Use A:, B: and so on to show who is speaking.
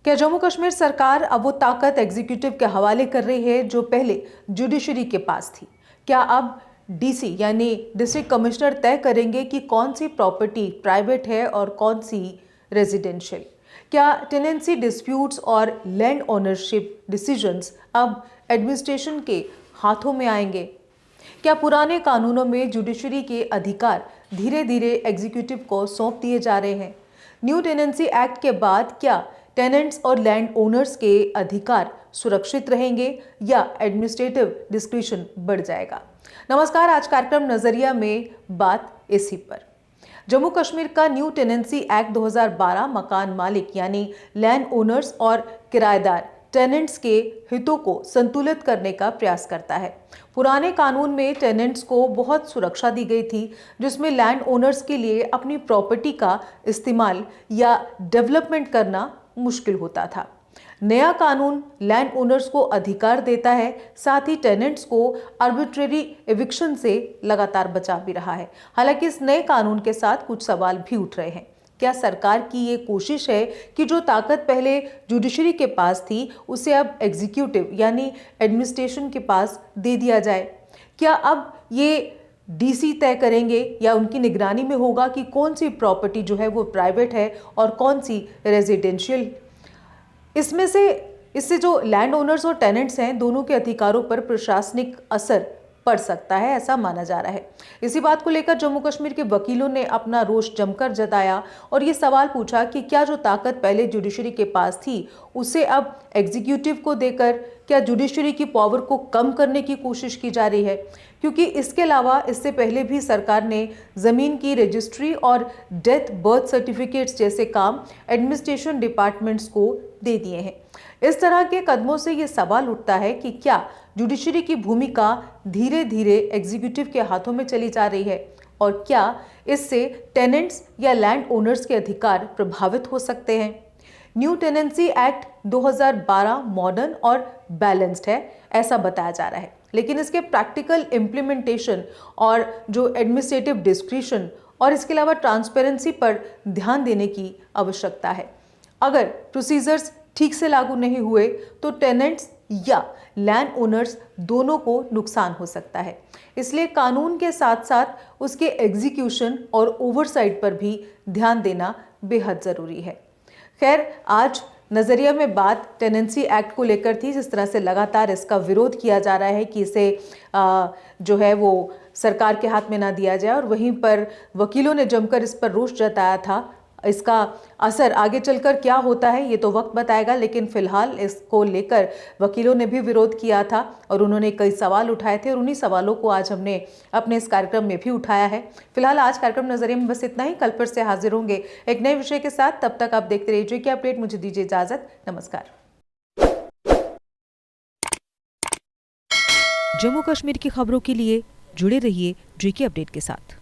A: क्या जम्मू कश्मीर सरकार अब वो ताकत एग्जीक्यूटिव के हवाले कर रही है जो पहले जुडिशरी के पास थी? क्या अब डीसी यानी डिस्ट्रिक्ट कमिश्नर तय करेंगे कि कौन सी प्रॉपर्टी प्राइवेट है और कौन सी रेजिडेंशियल? क्या टेनेंसी डिस्प्यूट्स और लैंड ओनरशिप डिसीजंस अब एडमिनिस्ट्रेशन के हाथों में आएंगे? क्या पुराने कानूनों में जुडिशरी के अधिकार धीरे धीरे एग्जीक्यूटिव को सौंप दिए जा रहे हैं? न्यू टेनेंसी एक्ट के बाद क्या टेनेंट्स और लैंड ओनर्स के अधिकार सुरक्षित रहेंगे या एडमिनिस्ट्रेटिव डिस्क्रिशन बढ़ जाएगा? नमस्कार, आज कार्यक्रम नजरिया में बात इसी पर। जम्मू कश्मीर का न्यू टेनेंसी एक्ट 2012 मकान मालिक यानी लैंड ओनर्स और किराएदार टेनेंट्स के हितों को संतुलित करने का प्रयास करता है। पुराने कानून में टेनेंट्स को बहुत सुरक्षा दी गई थी, जिसमें लैंड ओनर्स के लिए अपनी प्रॉपर्टी का इस्तेमाल या डेवलपमेंट करना मुश्किल होता था। नया कानून लैंड ओनर्स को अधिकार देता है, साथ ही टेनेंट्स को आर्बिट्रेरी एविक्शन से लगातार बचा भी रहा है। हालांकि इस नए कानून के साथ कुछ सवाल भी उठ रहे हैं। क्या सरकार की ये कोशिश है कि जो ताकत पहले जुडिशरी के पास थी उसे अब एग्जीक्यूटिव यानी एडमिनिस्ट्रेशन के पास दे दिया जाए? क्या अब ये डीसी तय करेंगे या उनकी निगरानी में होगा कि कौन सी प्रॉपर्टी जो है वो प्राइवेट है और कौन सी रेजिडेंशियल? इससे जो लैंड ओनर्स और टेनेंट्स हैं, दोनों के अधिकारों पर प्रशासनिक असर पड़ सकता है, ऐसा माना जा रहा है। इसी बात को लेकर जम्मू कश्मीर के वकीलों ने अपना रोष जमकर जताया और ये सवाल पूछा कि क्या जो ताकत पहले जुडिशरी के पास थी उसे अब एग्जीक्यूटिव को देकर क्या जुडिशरी की पावर को कम करने की कोशिश की जा रही है? क्योंकि इसके अलावा इससे पहले भी सरकार ने जमीन की रजिस्ट्री और डेथ बर्थ सर्टिफिकेट्स जैसे काम एडमिनिस्ट्रेशन डिपार्टमेंट्स को दे दिए हैं। इस तरह के कदमों से ये सवाल उठता है कि क्या जुडिशरी की भूमिका धीरे धीरे एग्जीक्यूटिव के हाथों में चली जा रही है और क्या इससे टेनेंट्स या लैंड ओनर्स के अधिकार प्रभावित हो सकते हैं? न्यू टेनेंसी एक्ट 2012 मॉडर्न और बैलेंस्ड है, ऐसा बताया जा रहा है, लेकिन इसके प्रैक्टिकल इम्प्लीमेंटेशन और जो एडमिनिस्ट्रेटिव डिस्क्रिशन और इसके अलावा ट्रांसपेरेंसी पर ध्यान देने की आवश्यकता है। अगर प्रोसीजर्स ठीक से लागू नहीं हुए तो टेनेंट्स या लैंड ओनर्स दोनों को नुकसान हो सकता है। इसलिए कानून के साथ साथ उसके एग्जीक्यूशन और ओवरसाइट पर भी ध्यान देना बेहद ज़रूरी है। खैर, आज नज़रिया में बात टेनेंसी एक्ट को लेकर थी, जिस तरह से लगातार इसका विरोध किया जा रहा है कि इसे जो है वो सरकार के हाथ में ना दिया जाए, और वहीं पर वकीलों ने जमकर इस पर रोष जताया था। इसका असर आगे चलकर क्या होता है ये तो वक्त बताएगा, लेकिन फिलहाल इसको लेकर वकीलों ने भी विरोध किया था और उन्होंने कई सवाल उठाए थे और उन्हीं सवालों को आज हमने अपने इस कार्यक्रम में भी उठाया है। फिलहाल आज कार्यक्रम नजरिए में बस इतना ही। कल फिर से हाजिर होंगे एक नए विषय के साथ। तब तक आप देखते रहिए जेके अपडेट। मुझे दीजिए इजाजत। नमस्कार।
B: जम्मू कश्मीर की खबरों के लिए जुड़े रहिए जेके अपडेट के साथ।